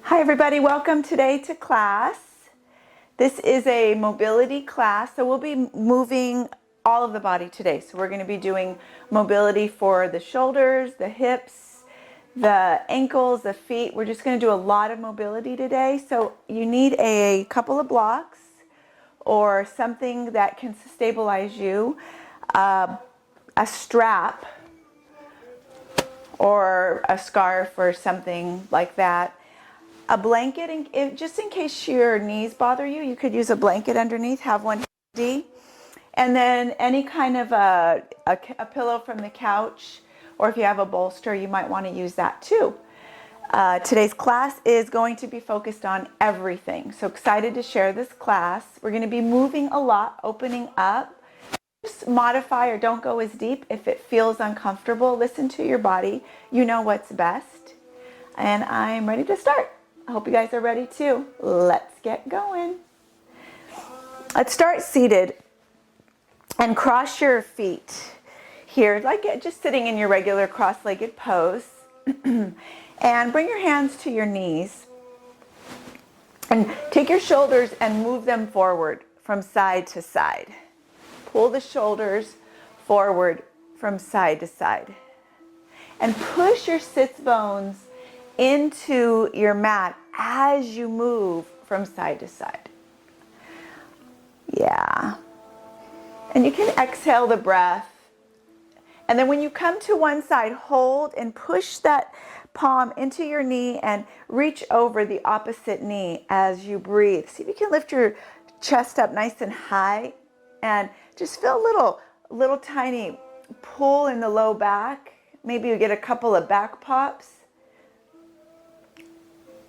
Hi everybody, welcome today to class. This is a mobility class, so we'll be moving all of the body today. So we're going to be doing mobility for the shoulders, the hips, the ankles, the feet. We're just going to do a lot of mobility today. So you need a couple of blocks or something that can stabilize you, a strap or a scarf or something like that. A blanket, just in case your knees bother you, you could use a blanket underneath, have one handy. And then any kind of a pillow from the couch, or if you have a bolster, you might want to use that too. Today's class is going to be focused on everything. So excited to share this class. We're going to be moving a lot, opening up. Just modify or don't go as deep if it feels uncomfortable. Listen to your body. You know what's best. And I'm ready to start. I hope you guys are ready too. Let's get going. Let's start seated and cross your feet here, like just sitting in your regular cross-legged pose. And bring your hands to your knees and take your shoulders and move them forward from side to side. Pull the shoulders forward from side to side. And push your sits bones into your mat as you move from side to side. Yeah. And you can exhale the breath. And then when you come to one side, hold and push that palm into your knee and reach over the opposite knee as you breathe. See if you can lift your chest up nice and high and just feel a little tiny pull in the low back. Maybe you get a couple of back pops.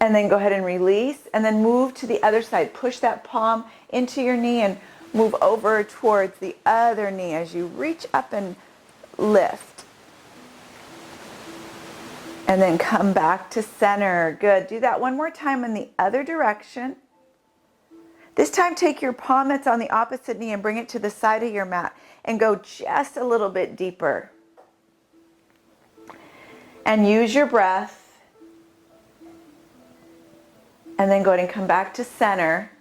And then go ahead and release, and then move to the other side. Push that palm into your knee and move over towards the other knee as you reach up and lift. And then come back to center. Good. Do that one more time in the other direction. This time take your palm that's on the opposite knee and bring it to the side of your mat and go just a little bit deeper. And use your breath. And then go ahead and come back to center.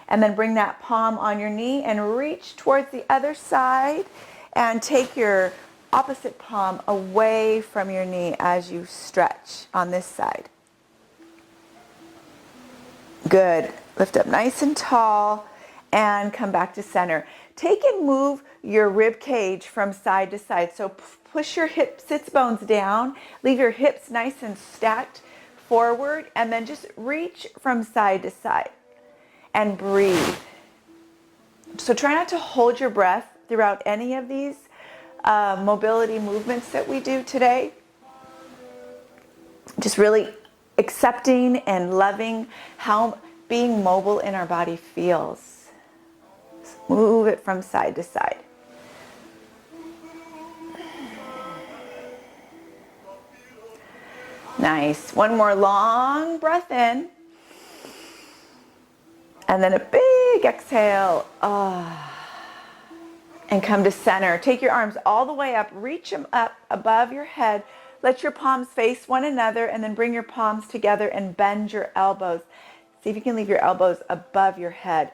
And then bring that palm on your knee and reach towards the other side. And take your opposite palm away from your knee as you stretch on this side. Good. Lift up nice and tall and come back to center. Take and move your rib cage from side to side. So push your sits bones down. Leave your hips nice and stacked forward, and then just reach from side to side and breathe. So try not to hold your breath throughout any of these mobility movements that we do today. Just really accepting and loving how being mobile in our body feels. Just move it from side to side. Nice. One more long breath in. And then a big exhale. And come to center. Take your arms all the way up. Reach them up above your head. Let your palms face one another and then bring your palms together and bend your elbows. See if you can leave your elbows above your head.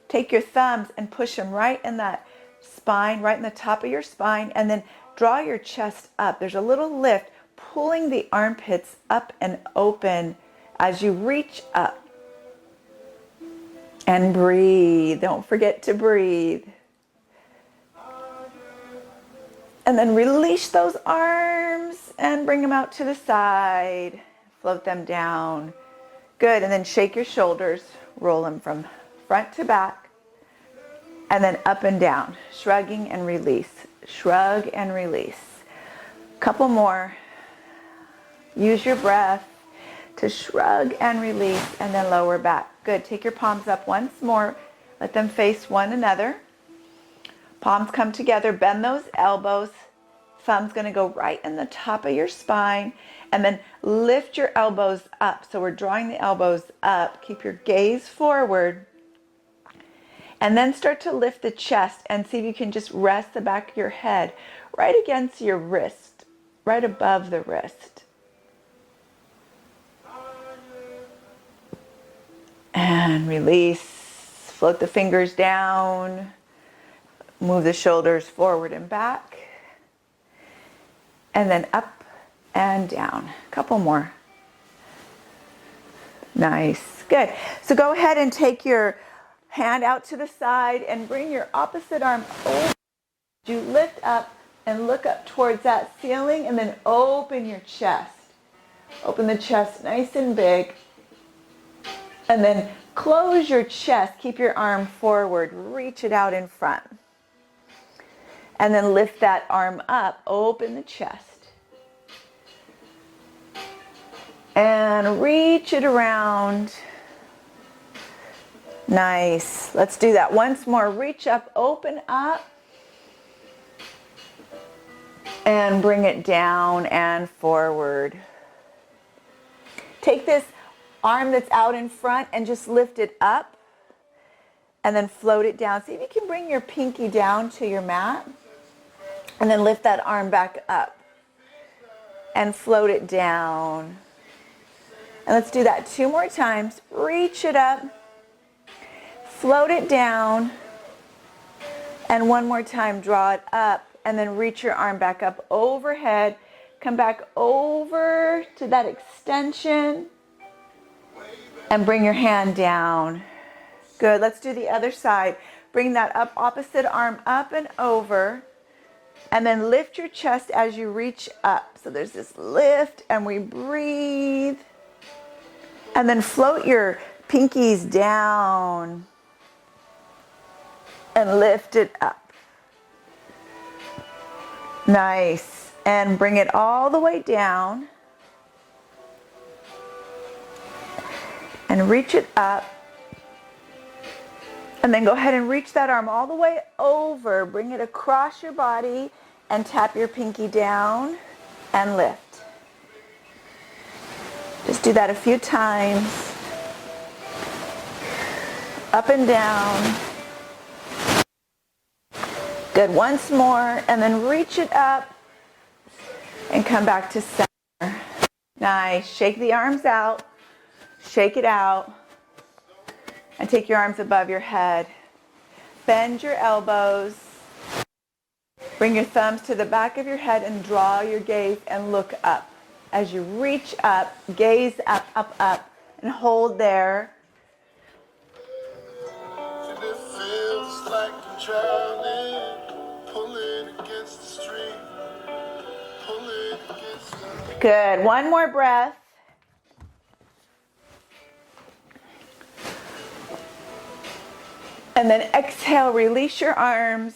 Take your thumbs and push them right in that spine, right in the top of your spine, and then draw your chest up. There's a little lift, pulling the armpits up and open as you reach up. And breathe. Don't forget to breathe. And then release those arms and bring them out to the side. Float them down. Good. And then shake your shoulders. Roll them from front to back. And then up and down. Shrugging and release. Shrug and release. Couple more. Use your breath to shrug and release and then lower back. Good. Take your palms up once more. Let them face one another. Palms come together. Bend those elbows. Thumb's going to go right in the top of your spine. And then lift your elbows up. So we're drawing the elbows up. Keep your gaze forward. And then start to lift the chest and see if you can just rest the back of your head right against your wrist, right above the wrist. And release. Float the fingers down. Move the shoulders forward and back. And then up and down. A couple more. Nice. Good. So go ahead and take your hand out to the side and bring your opposite arm over. You lift up and look up towards that ceiling, and then open your chest. Open the chest nice and big. And then close your chest. Keep your arm forward. Reach it out in front. And then lift that arm up. Open the chest. And reach it around. Nice. Let's do that once more. Reach up, open up. And bring it down and forward. Take this arm that's out in front and just lift it up. And then float it down. See if you can bring your pinky down to your mat. And then lift that arm back up. And float it down. And let's do that 2 more times. Reach it up. Float it down. And 1 more time, draw it up. And then reach your arm back up overhead. Come back over to that extension. And bring your hand down. Good. Let's do the other side. Bring that up, opposite arm up and over. And then lift your chest as you reach up. So there's this lift, and we breathe. And then float your pinkies down. And lift it up. Nice. And bring it all the way down. And reach it up. And then go ahead and reach that arm all the way over. Bring it across your body and tap your pinky down and lift. Just do that a few times. Up and down. Good. Once more, and then reach it up and come back to center. Nice. Shake the arms out. Shake it out. And take your arms above your head. Bend your elbows. Bring your thumbs to the back of your head and draw your gaze and look up. As you reach up, gaze up, up, up, and hold there. And it feels like I'm drowning, pulling against the stream, pulling against the... Good. 1 more breath. And then exhale, release your arms,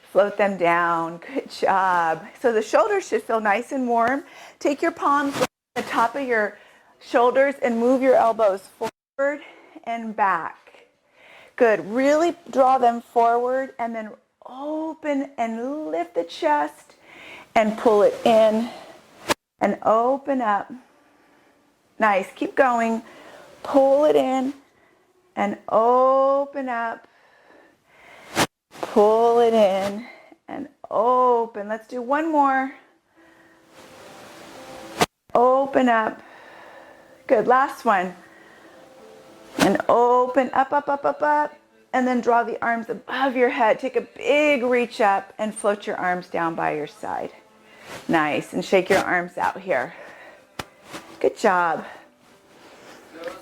float them down. Good job. So the shoulders should feel nice and warm. Take your palms on the top of your shoulders and move your elbows forward and back. Good. Really draw them forward and then open and lift the chest and pull it in and open up. Nice. Keep going. Pull it in. And open up, pull it in, and open. Let's do 1 more. Open up. Good, last one. And open, up, up, up, up, up. And then draw the arms above your head. Take a big reach up and float your arms down by your side. Nice, and shake your arms out here. Good job.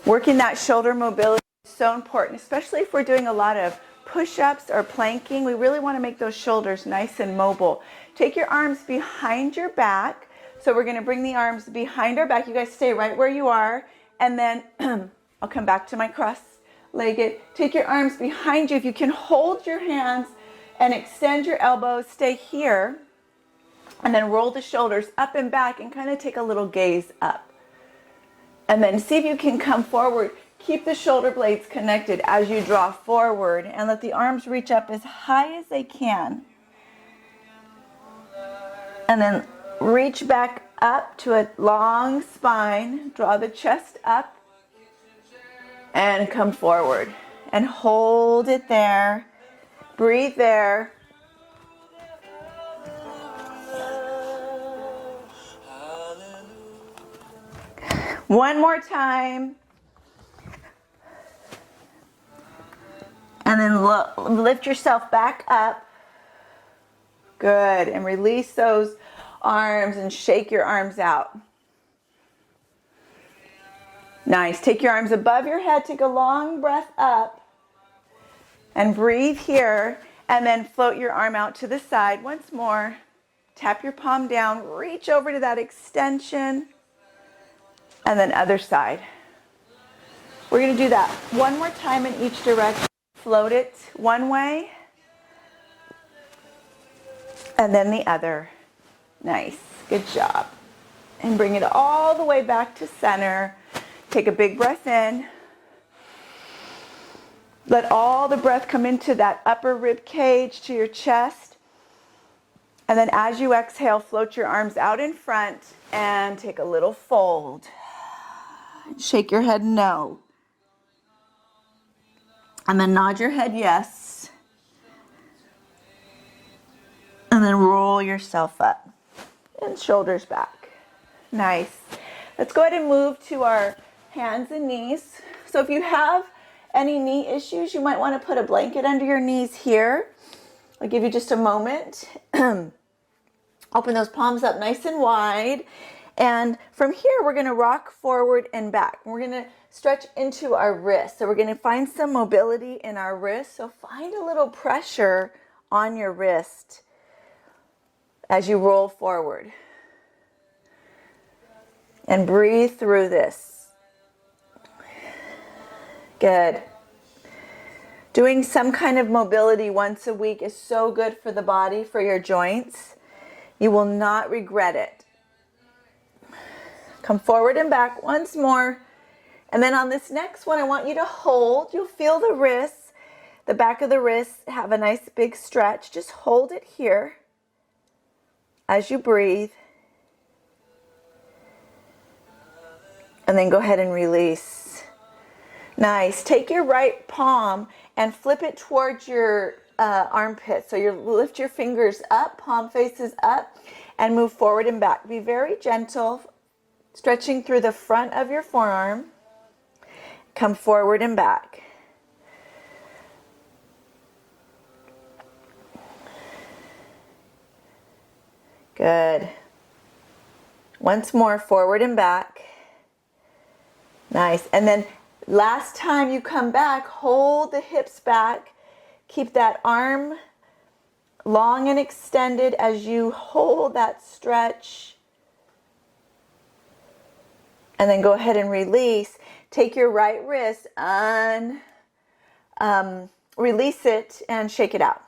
Working that shoulder mobility. So important, especially if we're doing a lot of push-ups or planking. We really want to make those shoulders nice and mobile. Take your arms behind your back. So we're going to bring the arms behind our back. You guys stay right where you are. And then I'll come back to my cross-legged. Take your arms behind you. If you can hold your hands and extend your elbows, stay here. And then roll the shoulders up and back and kind of take a little gaze up. And then see if you can come forward. Keep the shoulder blades connected as you draw forward and let the arms reach up as high as they can. And then reach back up to a long spine. Draw the chest up and come forward. And hold it there. Breathe there. One more time. And then lift yourself back up. Good. And release those arms and shake your arms out. Nice. Take your arms above your head. Take a long breath up. And breathe here. And then float your arm out to the side once more. Tap your palm down. Reach over to that extension. And then other side. We're going to do that one more time in each direction. Float it one way. And then the other. Nice. Good job. And bring it all the way back to center. Take a big breath in. Let all the breath come into that upper rib cage to your chest. And then as you exhale, float your arms out in front and take a little fold. Shake your head no. And then nod your head yes. And then roll yourself up. And shoulders back. Nice. Let's go ahead and move to our hands and knees. So if you have any knee issues, you might want to put a blanket under your knees here. I'll give you just a moment. Open those palms up nice and wide. And from here, we're going to rock forward and back. We're going to stretch into our wrists. So we're going to find some mobility in our wrists. So find a little pressure on your wrist as you roll forward. And breathe through this. Good. Doing some kind of mobility once a week is so good for the body, for your joints. You will not regret it. Come forward and back once more. And then on this next one, I want you to hold. You'll feel the wrists, the back of the wrists have a nice big stretch. Just hold it here as you breathe. And then go ahead and release. Nice. Take your right palm and flip it towards your armpit. So you lift your fingers up, palm faces up, and move forward and back. Be very gentle, stretching through the front of your forearm. Come forward and back. Good. Once more, forward and back. Nice. And then last time you come back, hold the hips back. Keep that arm long and extended as you hold that stretch. And then go ahead and release. Take your right wrist and release it and shake it out.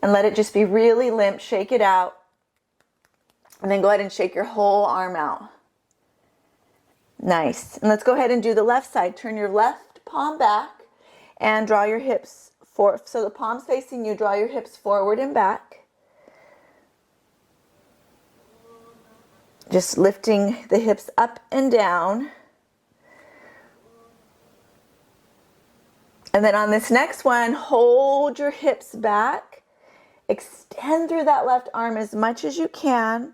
And let it just be really limp. Shake it out. And then go ahead and shake your whole arm out. Nice. And let's go ahead and do the left side. Turn your left palm back and draw your hips forward. So the palm's facing you. Draw your hips forward and back. Just lifting the hips up and down. And then on this next one, hold your hips back. Extend through that left arm as much as you can.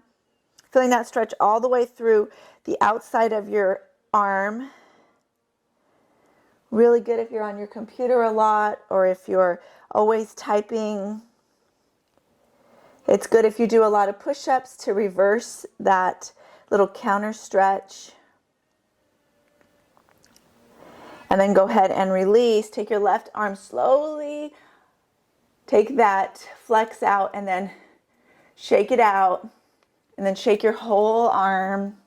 Feeling that stretch all the way through the outside of your arm. Really good if you're on your computer a lot or if you're always typing. It's good if you do a lot of push-ups to reverse that little counter stretch. And then go ahead and release. Take your left arm slowly. Take that flex out and then shake it out. And then shake your whole arm.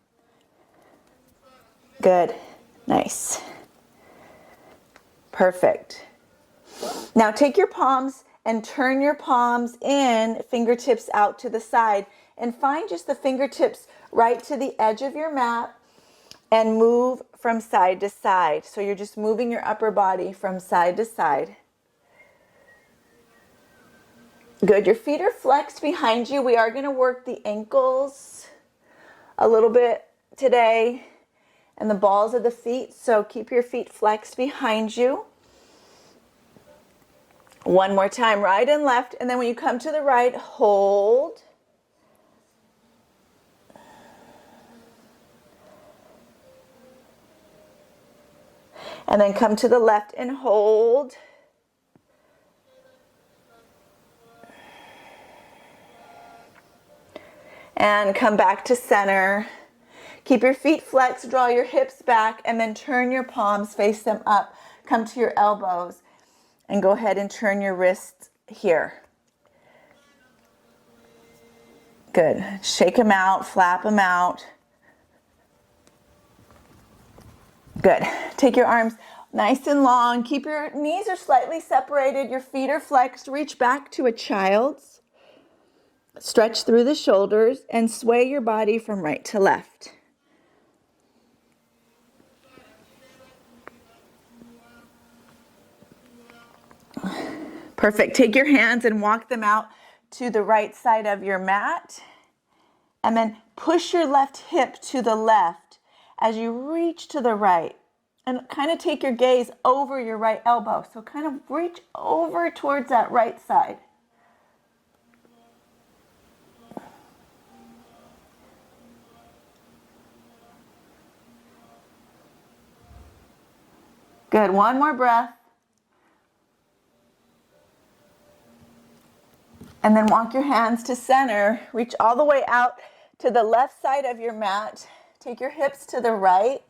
Good. Nice. Perfect. Now take your palms and turn your palms in, fingertips out to the side. And find just the fingertips right to the edge of your mat and move from side to side. So you're just moving your upper body from side to side. Good. Your feet are flexed behind you. We are going to work the ankles a little bit today and the balls of the feet. So keep your feet flexed behind you. One more time, right and left. And then when you come to the right, hold. And then come to the left and hold. And come back to center. Keep your feet flexed, draw your hips back, and then turn your palms, face them up. Come to your elbows, and go ahead and turn your wrists here. Good. Shake them out, flap them out. Good. Take your arms nice and long. Keep your knees are slightly separated. Your feet are flexed. Reach back to a child's. Stretch through the shoulders and sway your body from right to left. Perfect. Take your hands and walk them out to the right side of your mat. And then push your left hip to the left as you reach to the right. And kind of take your gaze over your right elbow. So kind of reach over towards that right side. Good. One more breath. And then walk your hands to center. Reach all the way out to the left side of your mat. Take your hips to the right.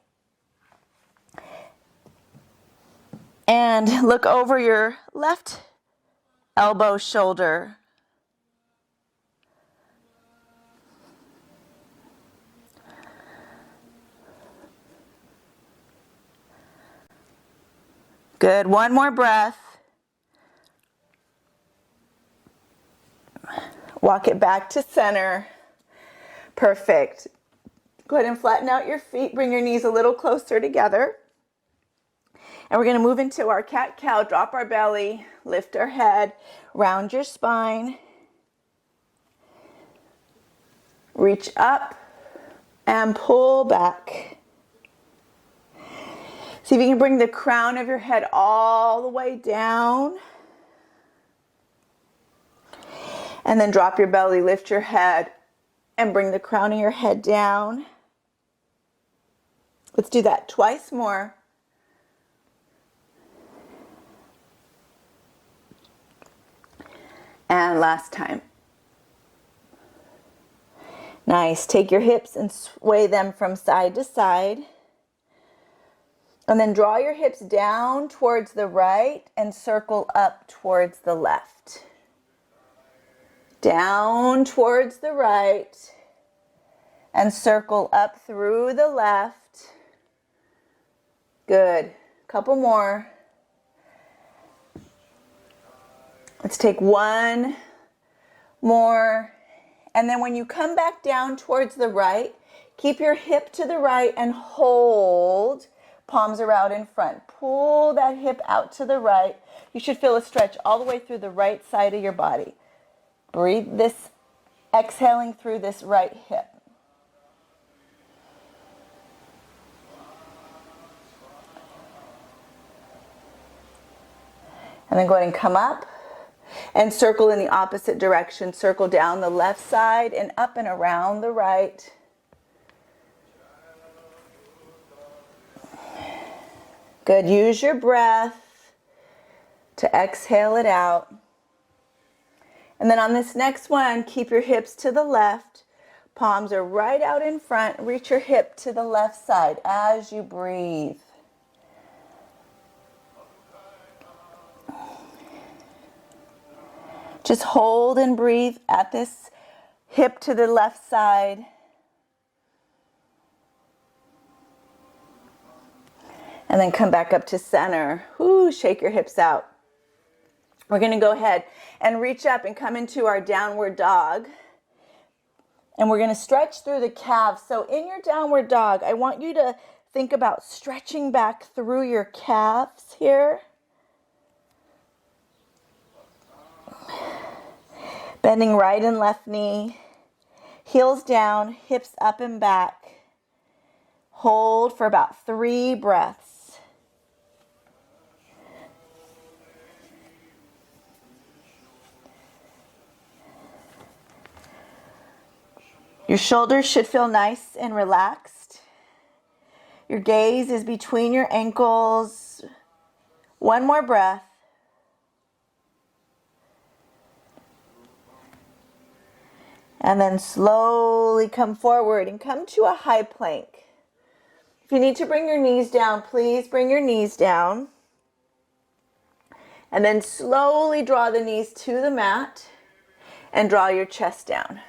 And look over your left elbow, shoulder. Good. One more breath. Walk it back to center. Perfect. Go ahead and flatten out your feet. Bring your knees a little closer together. And we're going to move into our cat-cow. Drop our belly, lift our head, round your spine. Reach up and pull back. See if you can bring the crown of your head all the way down. And then drop your belly, lift your head, and bring the crown of your head down. Let's do that twice more. And last time. Nice. Take your hips and sway them from side to side. And then draw your hips down towards the right and circle up towards the left. Down towards the right and circle up through the left. Good. Couple more. Let's take one more. And then when you come back down towards the right, keep your hip to the right and hold. Palms are out in front. Pull that hip out to the right. You should feel a stretch all the way through the right side of your body. Breathe this, exhaling through this right hip. And then go ahead and come up and circle in the opposite direction. Circle down the left side and up and around the right. Good. Use your breath to exhale it out. And then on this next one, keep your hips to the left. Palms are right out in front. Reach your hip to the left side as you breathe. Just hold and breathe at this hip to the left side. And then come back up to center. Whoo, shake your hips out. We're going to go ahead and reach up and come into our downward dog. And we're going to stretch through the calves. So in your downward dog, I want you to think about stretching back through your calves here. Bending right and left knee. Heels down, hips up and back. Hold for about 3 breaths. Your shoulders should feel nice and relaxed. Your gaze is between your ankles. One more breath. And then slowly come forward and come to a high plank. If you need to bring your knees down, please bring your knees down. And then slowly draw the knees to the mat and draw your chest down.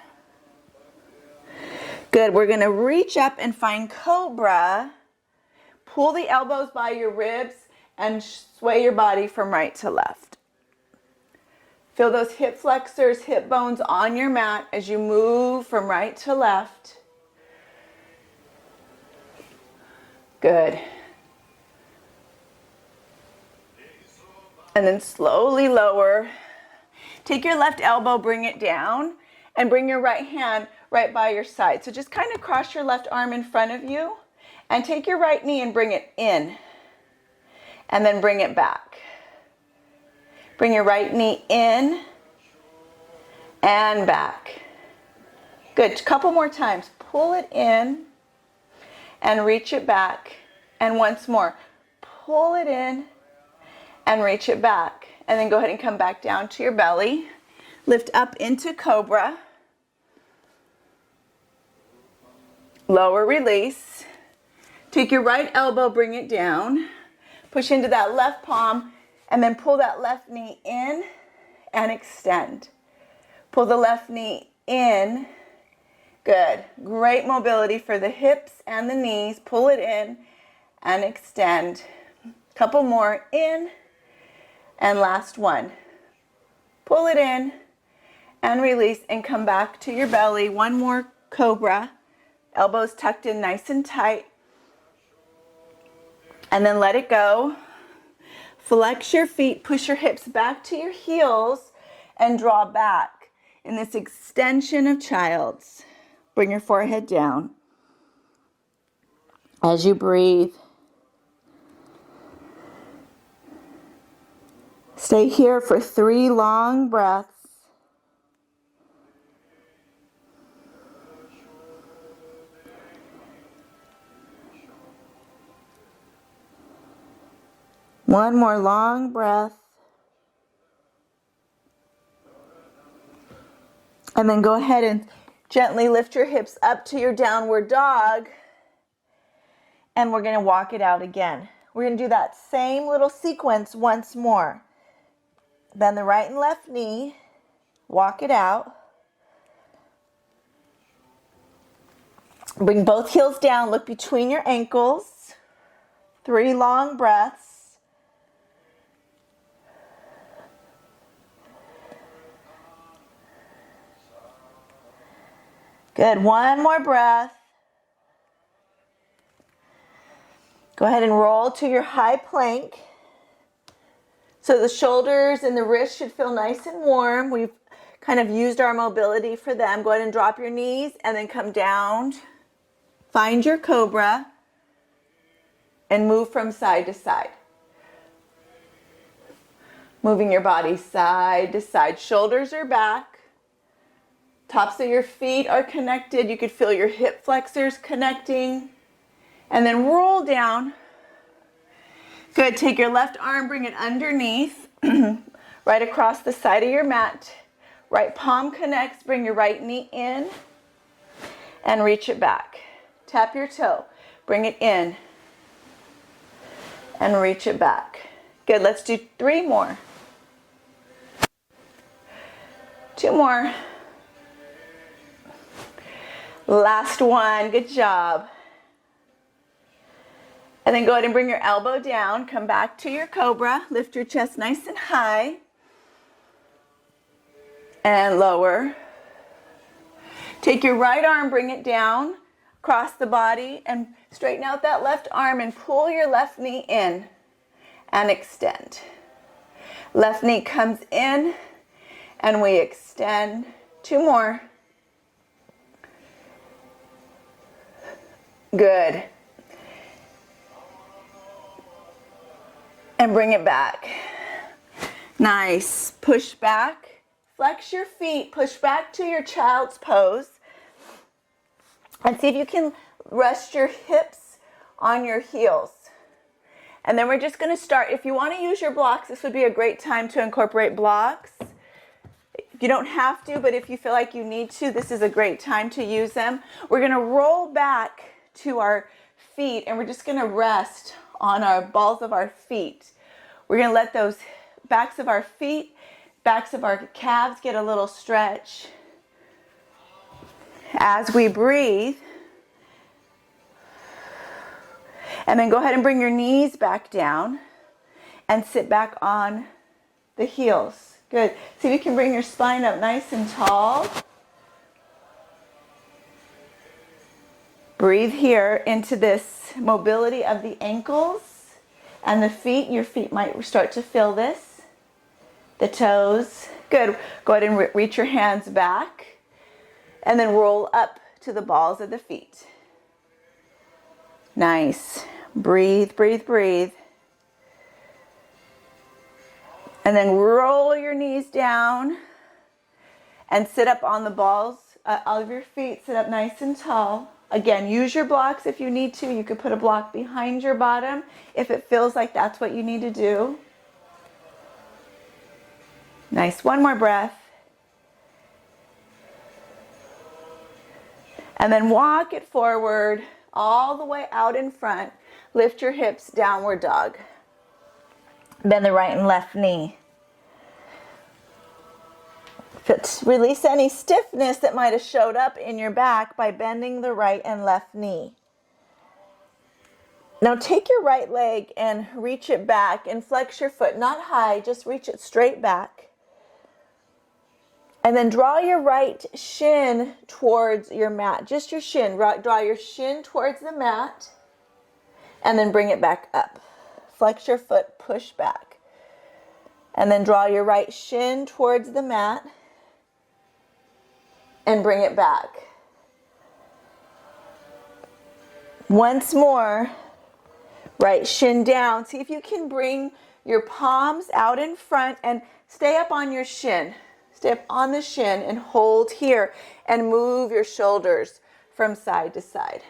Good. We're going to reach up and find cobra. Pull the elbows by your ribs and sway your body from right to left. Feel those hip flexors, hip bones on your mat as you move from right to left. Good. And then slowly lower. Take your left elbow, bring it down, and bring your right hand right by your side. So just kind of cross your left arm in front of you and take your right knee and bring it in. And then bring it back. Bring your right knee in and back. Good. Couple more times. Pull it in and reach it back. And once more. Pull it in and reach it back. And then go ahead and come back down to your belly. Lift up into cobra. Lower, release. Take your right elbow, bring it down. Push into that left palm. And then pull that left knee in and extend. Pull the left knee in. Good. Great mobility for the hips and the knees. Pull it in and extend. Couple more. In. And last one. Pull it in and release and come back to your belly. One more cobra. Elbows tucked in nice and tight. And then let it go. Flex your feet, push your hips back to your heels, and draw back in this extension of child's. Bring your forehead down. As you breathe, stay here for 3 long breaths. One more long breath. And then go ahead and gently lift your hips up to your downward dog. And we're going to walk it out again. We're going to do that same little sequence once more. Bend the right and left knee. Walk it out. Bring both heels down. Look between your ankles. 3 long breaths. Good. One more breath. Go ahead and roll to your high plank. So the shoulders and the wrists should feel nice and warm. We've kind of used our mobility for them. Go ahead and drop your knees and then come down. Find your cobra and move from side to side. Moving your body side to side. Shoulders are back. Tops of your feet are connected. You could feel your hip flexors connecting. And then roll down. Good. Take your left arm, bring it underneath, right across the side of your mat. Right palm connects. Bring your right knee in and reach it back. Tap your toe. Bring it in and reach it back. Good. Let's do 3 more. 2 more. Last one. Good job. And then go ahead and bring your elbow down. Come back to your cobra. Lift your chest nice and high. And lower. Take your right arm, bring it down across the body and straighten out that left arm and pull your left knee in and extend. Left knee comes in and we extend. 2 more. Good. And bring it back. Nice. Push back. Flex your feet. Push back to your child's pose. And see if you can rest your hips on your heels. And then we're just going to start. If you want to use your blocks, this would be a great time to incorporate blocks. You don't have to, but if you feel like you need to, this is a great time to use them. We're going to roll back to our feet, and we're just going to rest on our balls of our feet. We're going to let those backs of our feet, backs of our calves get a little stretch. As we breathe, and then go ahead and bring your knees back down and sit back on the heels. Good. See if you can bring your spine up nice and tall. Breathe here into this mobility of the ankles and the feet. Your feet might start to feel this. The toes. Good. Go ahead and reach your hands back and then roll up to the balls of the feet. Nice. Breathe, breathe, breathe. And then roll your knees down and sit up on the balls of your feet. Sit up nice and tall. Again, use your blocks if you need to. You could put a block behind your bottom if it feels like that's what you need to do. Nice. One more breath. And then walk it forward all the way out in front. Lift your hips, downward dog. Bend the right and left knee. Release any stiffness that might have showed up in your back by bending the right and left knee. Now take your right leg and reach it back and flex your foot, not high, just reach it straight back. And then draw your right shin towards your mat, just your shin. Draw your shin towards the mat and then bring it back up. Flex your foot, push back. And then draw your right shin towards the mat and bring it back. Once more, right shin down. See if you can bring your palms out in front and stay up on your shin. Stay up on the shin and hold here and move your shoulders from side to side.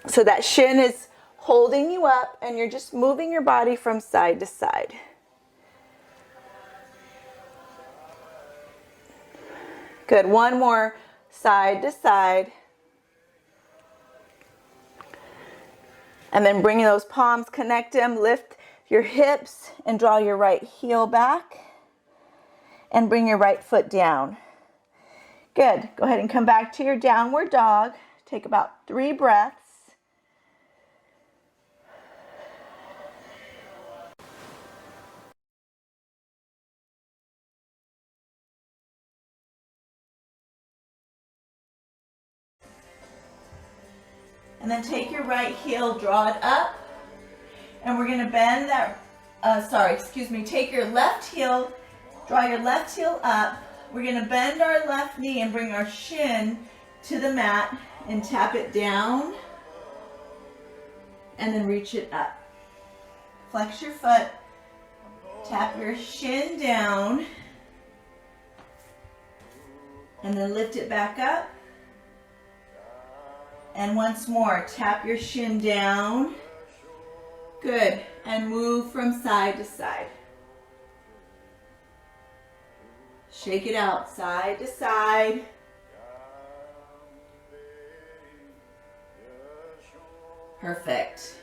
So that shin is holding you up and you're just moving your body from side to side. Good. One more, side to side. And then bring those palms, connect them, lift your hips and draw your right heel back and bring your right foot down. Good. Go ahead and come back to your downward dog. Take about 3 breaths. And then take your right heel, draw it up. And we're going to bend that, take your left heel, draw your left heel up. We're going to bend our left knee and bring our shin to the mat and tap it down. And then reach it up. Flex your foot, tap your shin down. And then lift it back up. And once more, tap your shin down. Good. And move from side to side. Shake it out, side to side. Perfect.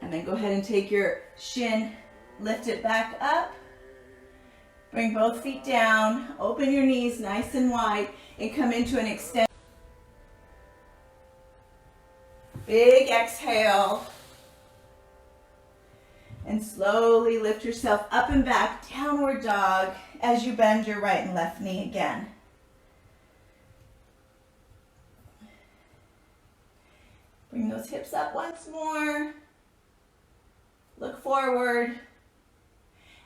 And then go ahead and take your shin, lift it back up. Bring both feet down. Open your knees nice and wide and come into an extend. Big exhale. And slowly lift yourself up and back, downward dog, as you bend your right and left knee again. Bring those hips up once more. Look forward.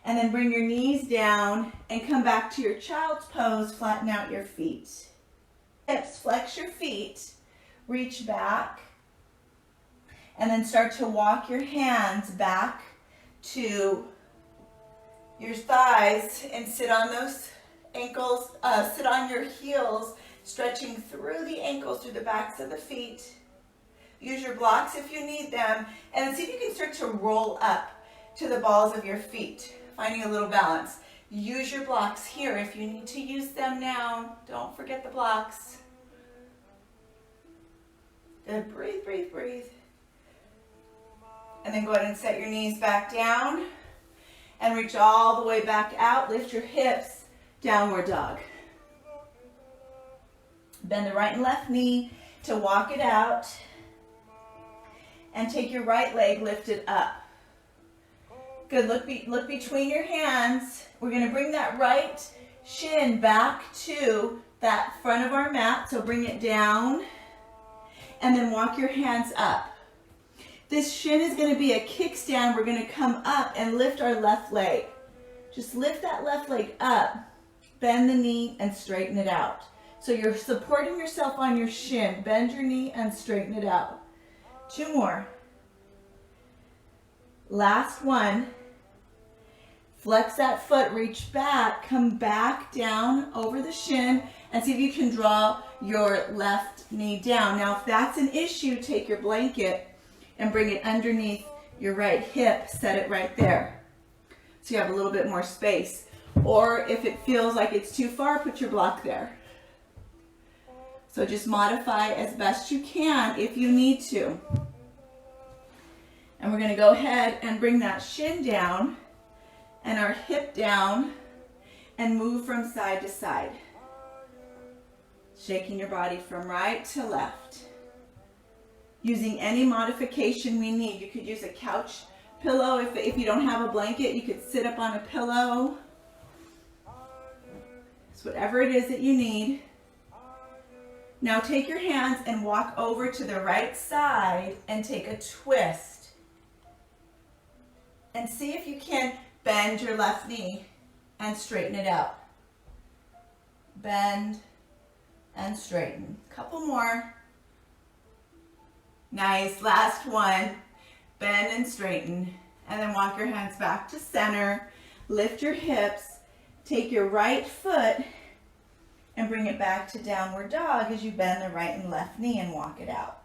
And then bring your knees down and come back to your child's pose. Flatten out your feet. Hips, flex your feet. Reach back. And then start to walk your hands back to your thighs and sit on those ankles, sit on your heels stretching through the ankles, through the backs of the feet. Use your blocks if you need them, and then see if you can start to roll up to the balls of your feet, finding a little balance. Use your blocks here if you need to use them now. Don't forget the blocks. Good, breathe, breathe, breathe. And then go ahead and set your knees back down and reach all the way back out. Lift your hips, downward dog. Bend the right and left knee to walk it out. And take your right leg lifted up. Good, look between your hands. We're gonna bring that right shin back to that front of our mat. So bring it down and then walk your hands up. This shin is gonna be a kickstand. We're gonna come up and lift our left leg. Just lift that left leg up, bend the knee and straighten it out. So you're supporting yourself on your shin. Bend your knee and straighten it out. 2 more. Last one. Flex that foot, reach back, come back down over the shin, and see if you can draw your left knee down. Now, if that's an issue, take your blanket and bring it underneath your right hip. Set it right there so you have a little bit more space. Or if it feels like it's too far, put your block there. So just modify as best you can if you need to. And we're going to go ahead and bring that shin down and our hip down and move from side to side. Shaking your body from right to left. Using any modification we need. You could use a couch pillow. If you don't have a blanket, you could sit up on a pillow. It's whatever it is that you need. Now take your hands and walk over to the right side and take a twist. And see if you can bend your left knee and straighten it out. Bend and straighten. Couple more. Nice, last one. Bend and straighten. And then walk your hands back to center. Lift your hips. Take your right foot and bring it back to downward dog as you bend the right and left knee and walk it out.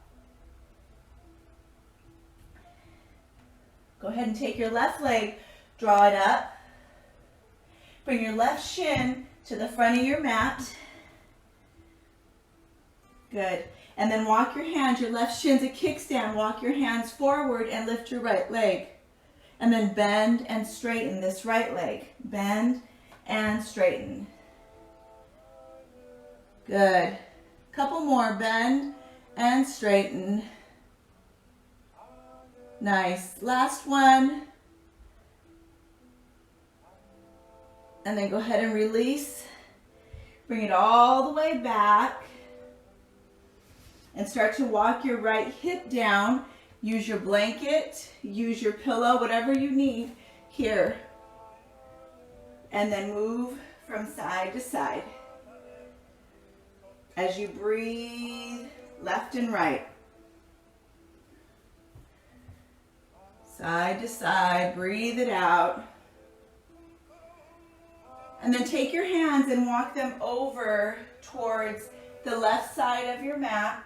Go ahead and take your left leg, draw it up. Bring your left shin to the front of your mat. Good. And then walk your hands, your left shin's a kickstand. Walk your hands forward and lift your right leg. And then bend and straighten this right leg. Bend and straighten. Good. Couple more. Bend and straighten. Nice. Last one. And then go ahead and release. Bring it all the way back. And start to walk your right hip down. Use your blanket. Use your pillow, whatever you need here. And then move from side to side. As you breathe left and right. Side to side, breathe it out. And then take your hands and walk them over towards the left side of your mat.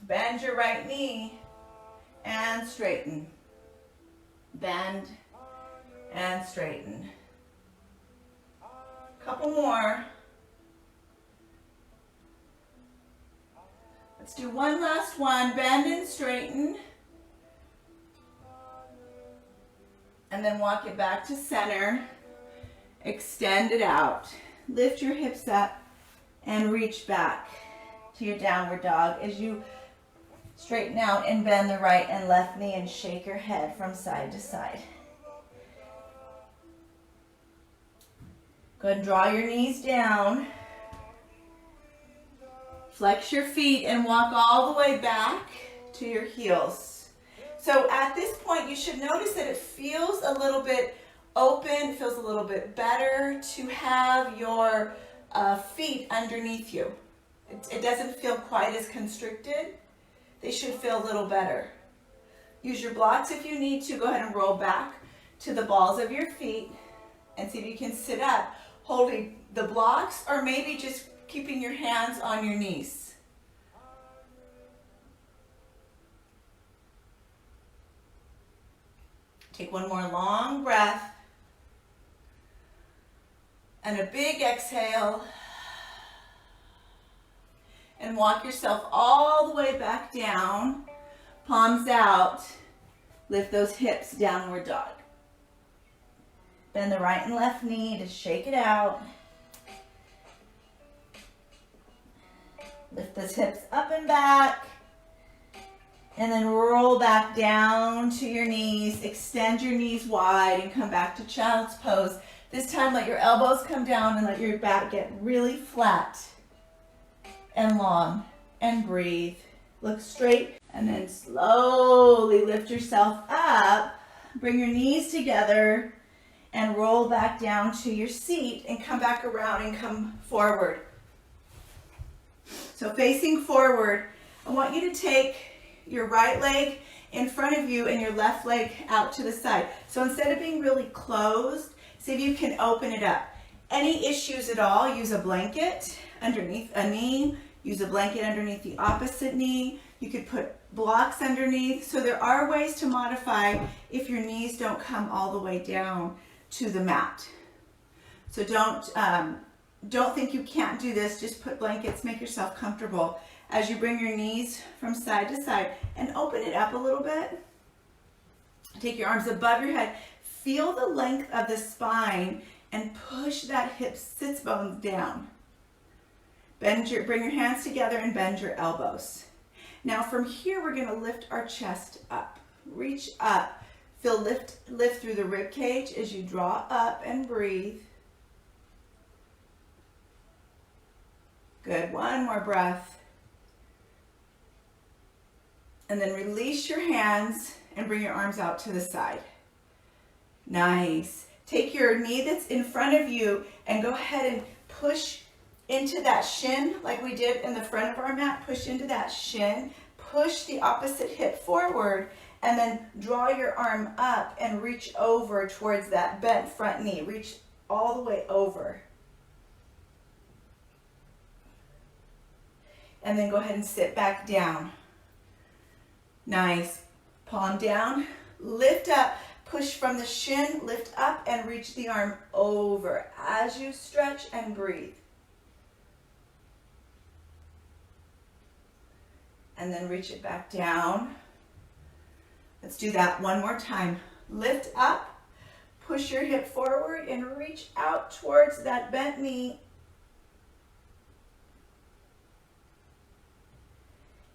Bend your right knee and straighten. Bend and straighten. Couple more. Let's do one last one. Bend and straighten. And then walk it back to center. Extend it out. Lift your hips up and reach back to your downward dog as you straighten out and bend the right and left knee and shake your head from side to side. Go ahead and draw your knees down. Flex your feet and walk all the way back to your heels. So at this point, you should notice that it feels a little bit open, it feels a little bit better to have your feet underneath you. It doesn't feel quite as constricted. They should feel a little better. Use your blocks if you need to. Go ahead and roll back to the balls of your feet and see if you can sit up holding the blocks, or maybe just keeping your hands on your knees. Take one more long breath. And a big exhale. And walk yourself all the way back down. Palms out. Lift those hips, downward dog. Bend the right and left knee to shake it out. Lift those hips up and back. And then roll back down to your knees. Extend your knees wide and come back to child's pose. This time let your elbows come down and let your back get really flat and long. And breathe. Look straight. And then slowly lift yourself up. Bring your knees together and roll back down to your seat and come back around and come forward. So facing forward, I want you to take your right leg in front of you and your left leg out to the side. So instead of being really closed, see if you can open it up. Any issues at all, use a blanket underneath a knee, use a blanket underneath the opposite knee. You could put blocks underneath. So there are ways to modify if your knees don't come all the way down to the mat. So don't think you can't do this. Just put blankets, make yourself comfortable as you bring your knees from side to side and open it up a little bit. Take your arms above your head. Feel the length of the spine and push that hip sits bones down. Bring your hands together and bend your elbows. Now from here, we're going to lift our chest up. Reach up. Feel lift through the rib cage as you draw up and breathe. Good. One more breath. And then release your hands and bring your arms out to the side. Nice. Take your knee that's in front of you and go ahead and push into that shin like we did in the front of our mat. Push into that shin. Push the opposite hip forward and then draw your arm up and reach over towards that bent front knee. Reach all the way over. And then go ahead and sit back down. Nice. Palm down, lift up, push from the shin, lift up and reach the arm over as you stretch and breathe. And then reach it back down. Let's do that one more time. Lift up, push your hip forward and reach out towards that bent knee.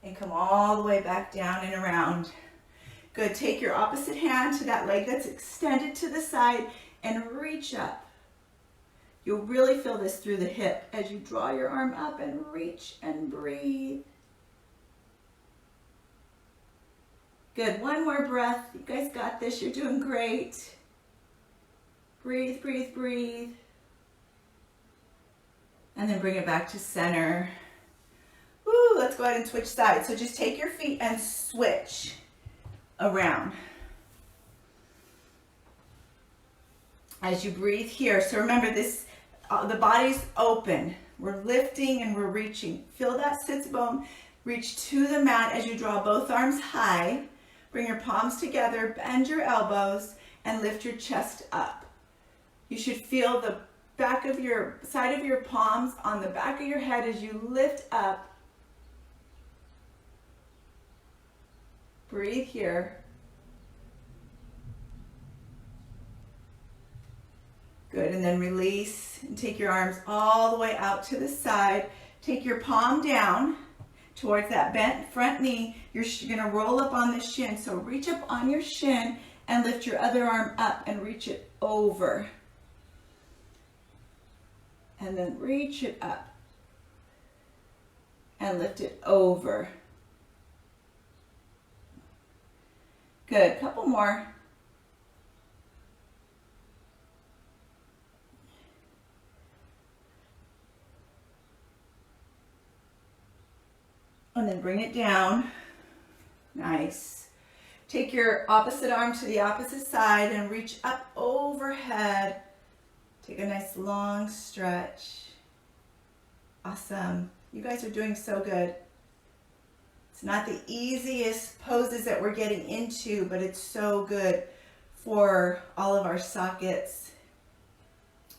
And come all the way back down and around. Good. Take your opposite hand to that leg that's extended to the side and reach up. You'll really feel this through the hip as you draw your arm up and reach and breathe. Good. One more breath. You guys got this. You're doing great. Breathe, breathe, breathe. And then bring it back to center. Woo, let's go ahead and switch sides. So just take your feet and switch around. As you breathe here. So remember this, the body's open. We're lifting and we're reaching. Feel that sits bone. Reach to the mat as you draw both arms high. Bring your palms together, bend your elbows, and lift your chest up. You should feel the back of your side of your palms on the back of your head as you lift up. Breathe here. Good, and then release and take your arms all the way out to the side. Take your palm down towards that bent front knee. You're going to roll up on the shin. So reach up on your shin and lift your other arm up and reach it over. And then reach it up and lift it over. Good. Couple more. And then bring it down. Nice. Take your opposite arm to the opposite side and reach up overhead. Take a nice long stretch. Awesome. You guys are doing so good. It's not the easiest poses that we're getting into, but it's so good for all of our sockets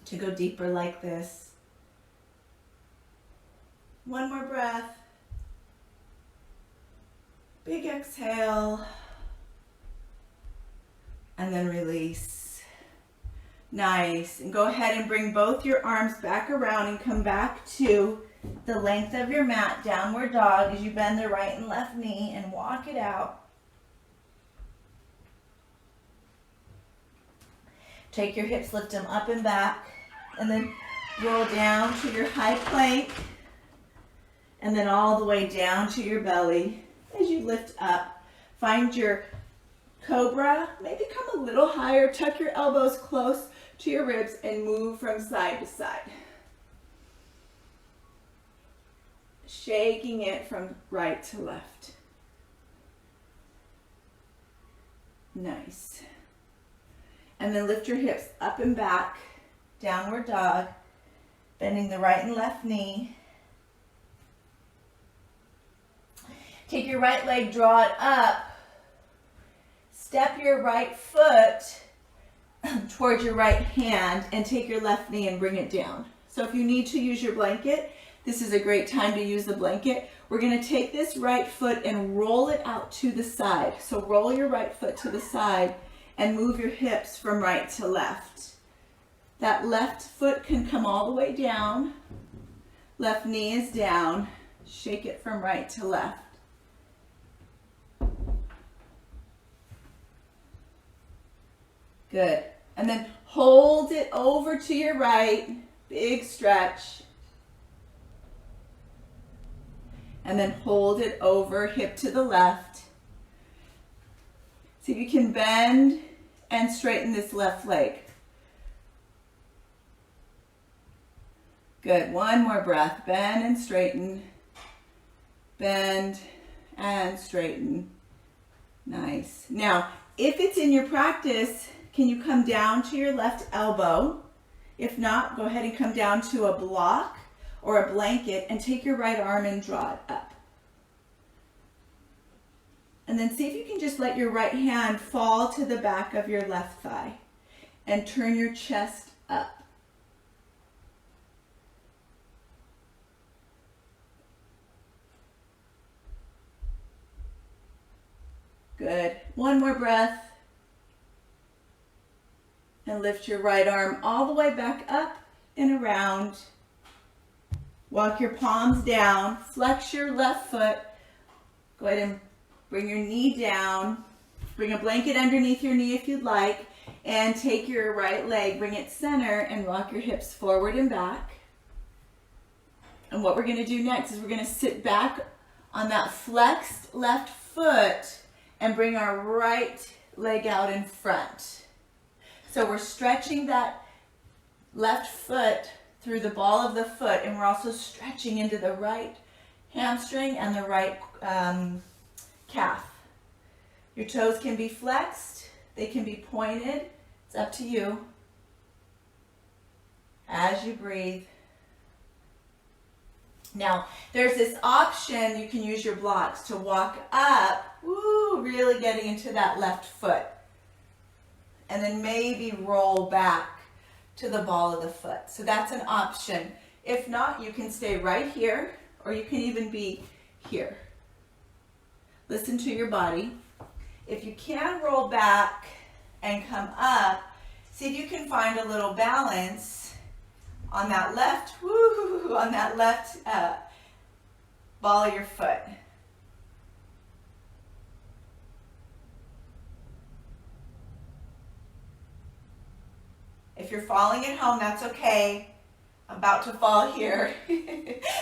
to go deeper like this. One more breath. Big exhale. And then release. Nice. And go ahead and bring both your arms back around and come back to the length of your mat, downward dog, as you bend the right and left knee and walk it out. Take your hips, lift them up and back, and then roll down to your high plank, and then all the way down to your belly as you lift up. Find your cobra, maybe come a little higher, tuck your elbows close to your ribs and move from side to side. Shaking it from right to left. Nice. And then lift your hips up and back, downward dog, bending the right and left knee. Take your right leg, draw it up. Step your right foot towards your right hand and take your left knee and bring it down. So if you need to use your blanket, this is a great time to use the blanket. We're going to take this right foot and roll it out to the side. So roll your right foot to the side and move your hips from right to left. That left foot can come all the way down. Left knee is down. Shake it from right to left. Good. And then hold it over to your right. Big stretch. And then hold it over, hip to the left. See if you can bend and straighten this left leg. Good. One more breath. Bend and straighten. Bend and straighten. Nice. Now, if it's in your practice, can you come down to your left elbow? If not, go ahead and come down to a block or a blanket and take your right arm and draw it up. And then see if you can just let your right hand fall to the back of your left thigh and turn your chest up. Good. One more breath. And lift your right arm all the way back up and around. Walk your palms down. Flex your left foot. Go ahead and bring your knee down. Bring a blanket underneath your knee if you'd like. And take your right leg, bring it center, and rock your hips forward and back. And what we're going to do next is we're going to sit back on that flexed left foot and bring our right leg out in front. So we're stretching that left foot through the ball of the foot, and we're also stretching into the right hamstring and the right calf. Your toes can be flexed, they can be pointed. It's up to you. As you breathe. Now, there's this option, you can use your blocks to walk up, woo, really getting into that left foot. And then maybe roll back to the ball of the foot. So that's an option. If not, you can stay right here, or you can even be here. Listen to your body. If you can roll back and come up, see if you can find a little balance on that left, on that left ball of your foot. If you're falling at home, that's okay. I'm about to fall here.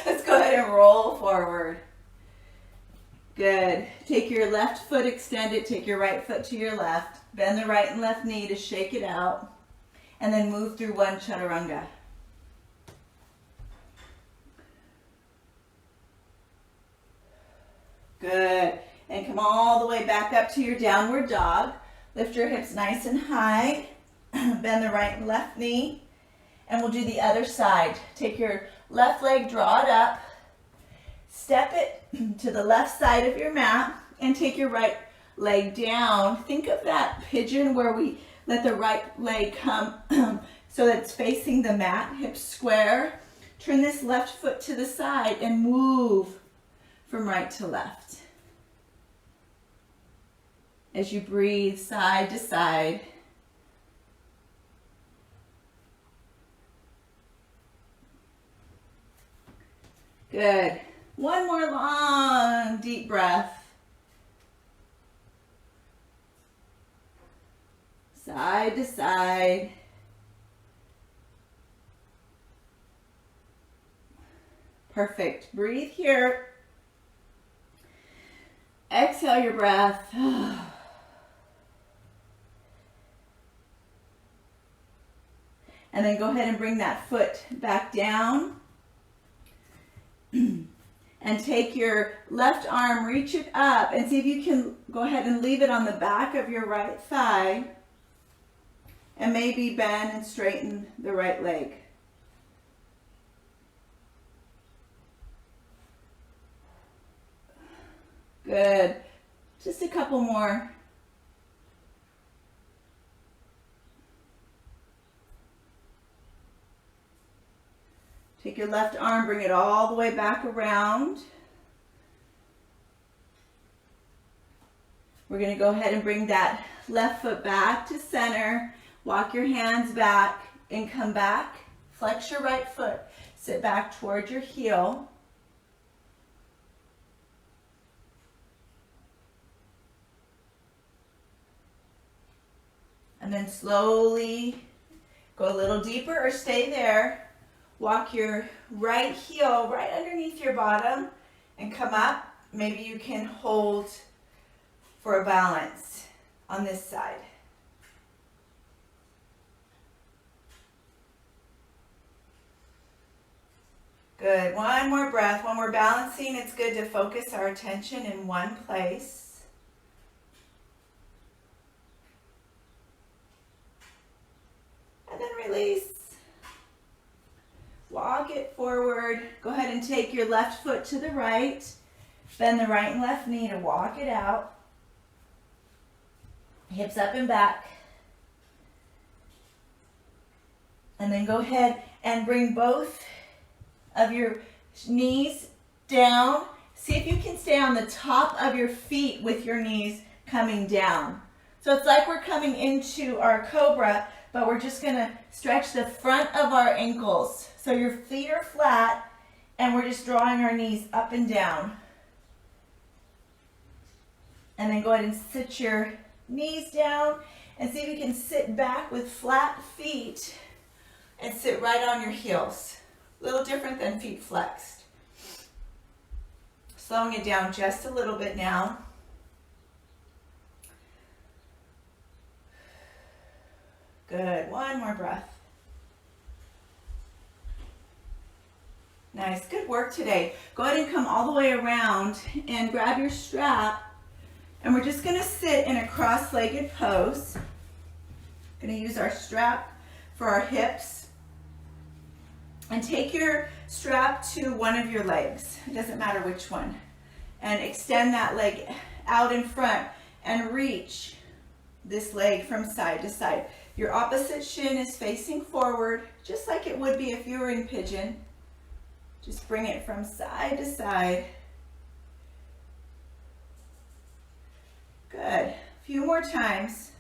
Let's go ahead and roll forward. Good. Take your left foot, extend it. Take your right foot to your left. Bend the right and left knee to shake it out. And then move through one chaturanga. Good. And come all the way back up to your downward dog. Lift your hips nice and high. Bend the right and left knee. And we'll do the other side. Take your left leg, draw it up, step it to the left side of your mat, and take your right leg down. Think of that pigeon where we let the right leg come so that it's facing the mat, hips square. Turn this left foot to the side and move from right to left. As you breathe side to side. Good. One more long, deep breath. Side to side. Perfect. Breathe here. Exhale your breath. And then go ahead and bring that foot back down. And take your left arm, reach it up, and see if you can go ahead and leave it on the back of your right thigh. And maybe bend and straighten the right leg. Good. Just a couple more. Take your left arm, bring it all the way back around. We're going to go ahead and bring that left foot back to center. Walk your hands back and come back. Flex your right foot. Sit back toward your heel. And then slowly go a little deeper or stay there. Walk your right heel right underneath your bottom and come up. Maybe you can hold for a balance on this side. Good. One more breath. When we're balancing, it's good to focus our attention in one place. And then release. Walk it forward. Go ahead and take your left foot to the right. Bend the right and left knee to walk it out. Hips up and back. And then go ahead and bring both of your knees down. See if you can stay on the top of your feet with your knees coming down. So it's like we're coming into our cobra, but we're just going to stretch the front of our ankles. So your feet are flat, and we're just drawing our knees up and down. And then go ahead and sit your knees down, and see if you can sit back with flat feet and sit right on your heels. A little different than feet flexed. Slowing it down just a little bit now. Good. One more breath. Nice. Good work today. Go ahead and come all the way around and grab your strap. And we're just going to sit in a cross-legged pose. Going to use our strap for our hips. And take your strap to one of your legs. It doesn't matter which one. And extend that leg out in front and reach this leg from side to side. Your opposite shin is facing forward, just like it would be if you were in pigeon. Just bring it from side to side. Good. A few more times.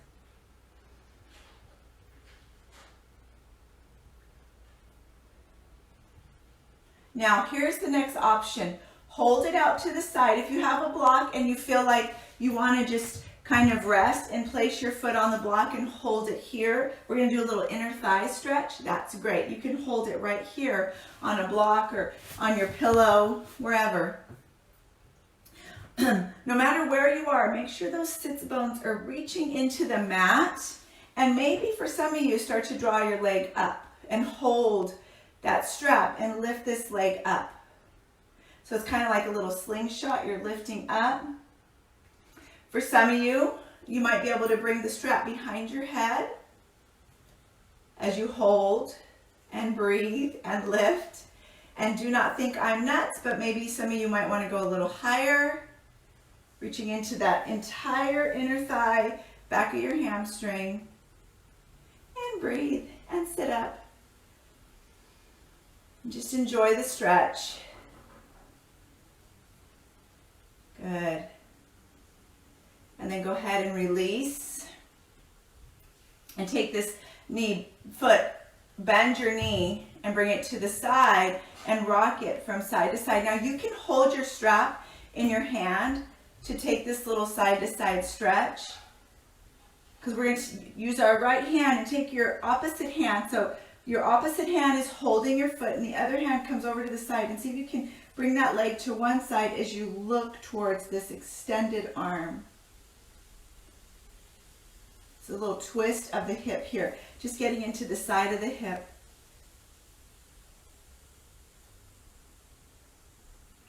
Now, here's the next option. Hold it out to the side. If you have a block and you feel like you want to just kind of rest and place your foot on the block and hold it here. We're going to do a little inner thigh stretch. That's great. You can hold it right here on a block or on your pillow, wherever. No matter where you are, make sure those sits bones are reaching into the mat. And maybe for some of you, start to draw your leg up and hold that strap and lift this leg up. So it's kind of like a little slingshot. You're lifting up. For some of you, you might be able to bring the strap behind your head as you hold and breathe and lift. And do not think I'm nuts, but maybe some of you might want to go a little higher, reaching into that entire inner thigh, back of your hamstring. And breathe and sit up. And just enjoy the stretch. Good. And then go ahead and release. And take this foot, bend your knee and bring it to the side and rock it from side to side. Now you can hold your strap in your hand to take this little side to side stretch, because we're going to use our right hand and take your opposite hand. So your opposite hand is holding your foot and the other hand comes over to the side, and see if you can bring that leg to one side as you look towards this extended arm. It's a little twist of the hip here, just getting into the side of the hip.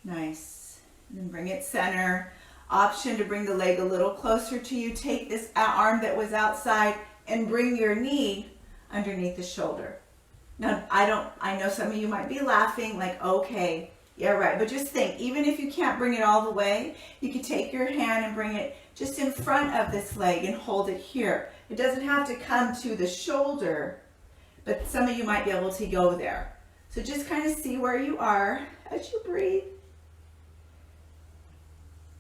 Nice. And then bring it center. Option to bring the leg a little closer to you. Take this arm that was outside and bring your knee underneath the shoulder. Now, I know some of you might be laughing like, okay, yeah, right. But just think, even if you can't bring it all the way, you could take your hand and bring it just in front of this leg and hold it here. It doesn't have to come to the shoulder, but some of you might be able to go there. So just kind of see where you are as you breathe.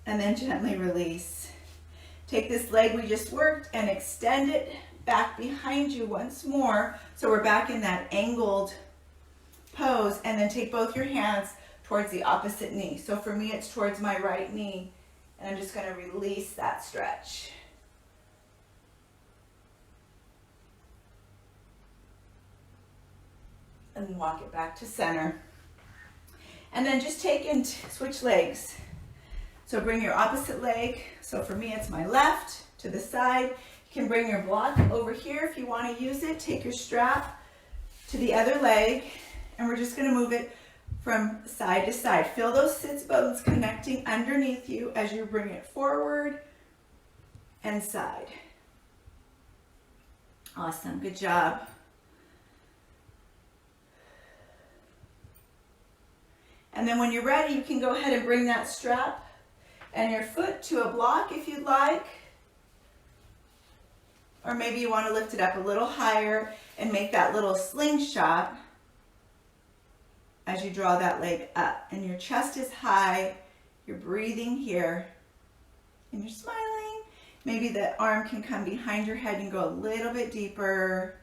And then gently release. Take this leg we just worked and extend it back behind you once more. So we're back in that angled pose, and then take both your hands towards the opposite knee. So for me, it's towards my right knee, and I'm just going to release that stretch. And walk it back to center. And then just take and switch legs. So bring your opposite leg. So for me, it's my left to the side. You can bring your block over here if you want to use it. Take your strap to the other leg, and we're just going to move it from side to side. Feel those sits bones connecting underneath you as you bring it forward and side. Awesome. Good job. And then when you're ready, you can go ahead and bring that strap and your foot to a block if you'd like. Or maybe you want to lift it up a little higher and make that little slingshot as you draw that leg up. And your chest is high, you're breathing here, and you're smiling. Maybe the arm can come behind your head and go a little bit deeper.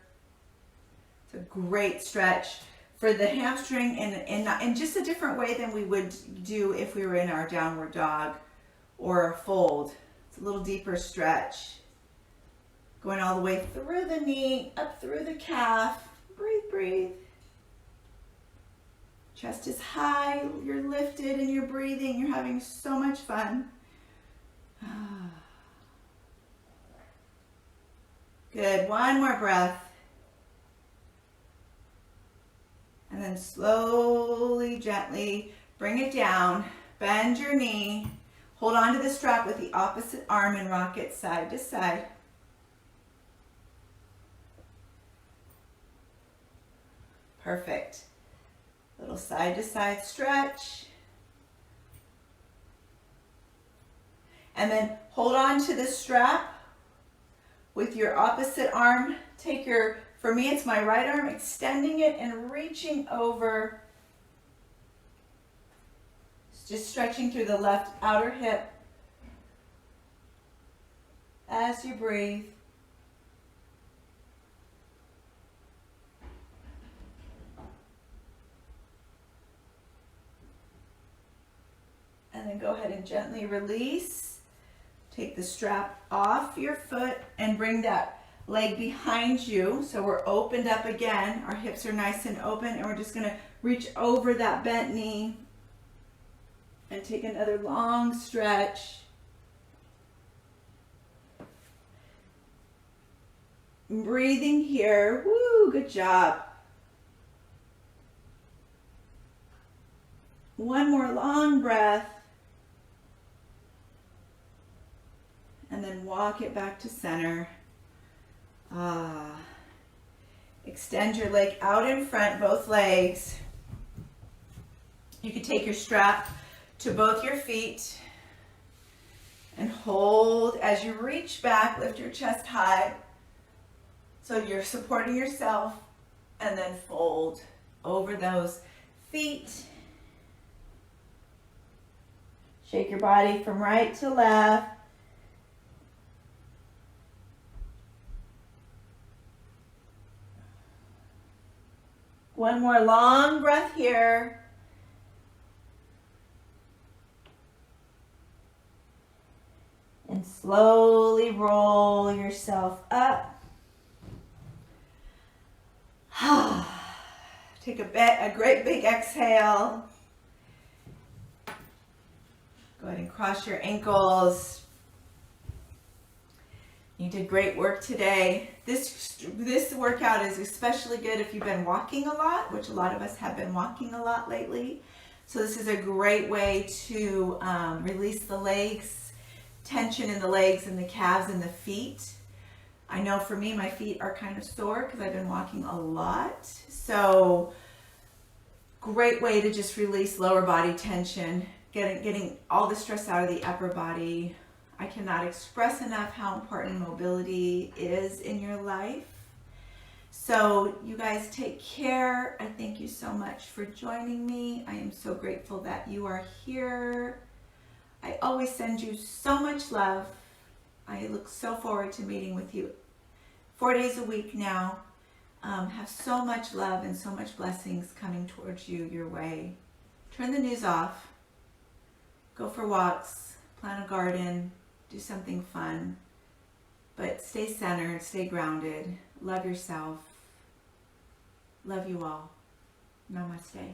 It's a great stretch for the hamstring in just a different way than we would do if we were in our downward dog or a fold. It's a little deeper stretch. Going all the way through the knee, up through the calf. Breathe, breathe. Chest is high, you're lifted and you're breathing. You're having so much fun. Good, one more breath. And then slowly, gently bring it down. Bend your knee. Hold on to the strap with the opposite arm and rock it side to side. Perfect. Little side to side stretch. And then hold on to the strap with your opposite arm. Take your, for me it's my right arm, extending it and reaching over. Just stretching through the left outer hip as you breathe. And then go ahead and gently release. Take the strap off your foot and bring that leg behind you. So we're opened up again. Our hips are nice and open, and we're just going to reach over that bent knee and take another long stretch. Breathing here. Woo, good job. One more long breath. And then walk it back to center. Extend your leg out in front, both legs. You could take your strap to both your feet and hold as you reach back, lift your chest high. So you're supporting yourself, and then fold over those feet. Shake your body from right to left. One more long breath here. And slowly roll yourself up. Take a great big exhale. Go ahead and cross your ankles. You did great work today. This workout is especially good if you've been walking a lot, which a lot of us have been walking a lot lately. So this is a great way to release the legs, tension in the legs and the calves and the feet. I know for me, my feet are kind of sore because I've been walking a lot. So great way to just release lower body tension, getting all the stress out of the upper body. I cannot express enough how important mobility is in your life. So you guys take care. I thank you so much for joining me. I am so grateful that you are here. I always send you so much love. I look so forward to meeting with you 4 days a week now. Have so much love and so much blessings coming towards you your way. Turn the news off. Go for walks. Plant a garden. Do something fun. But stay centered. Stay grounded. Love yourself. Love you all. Namaste.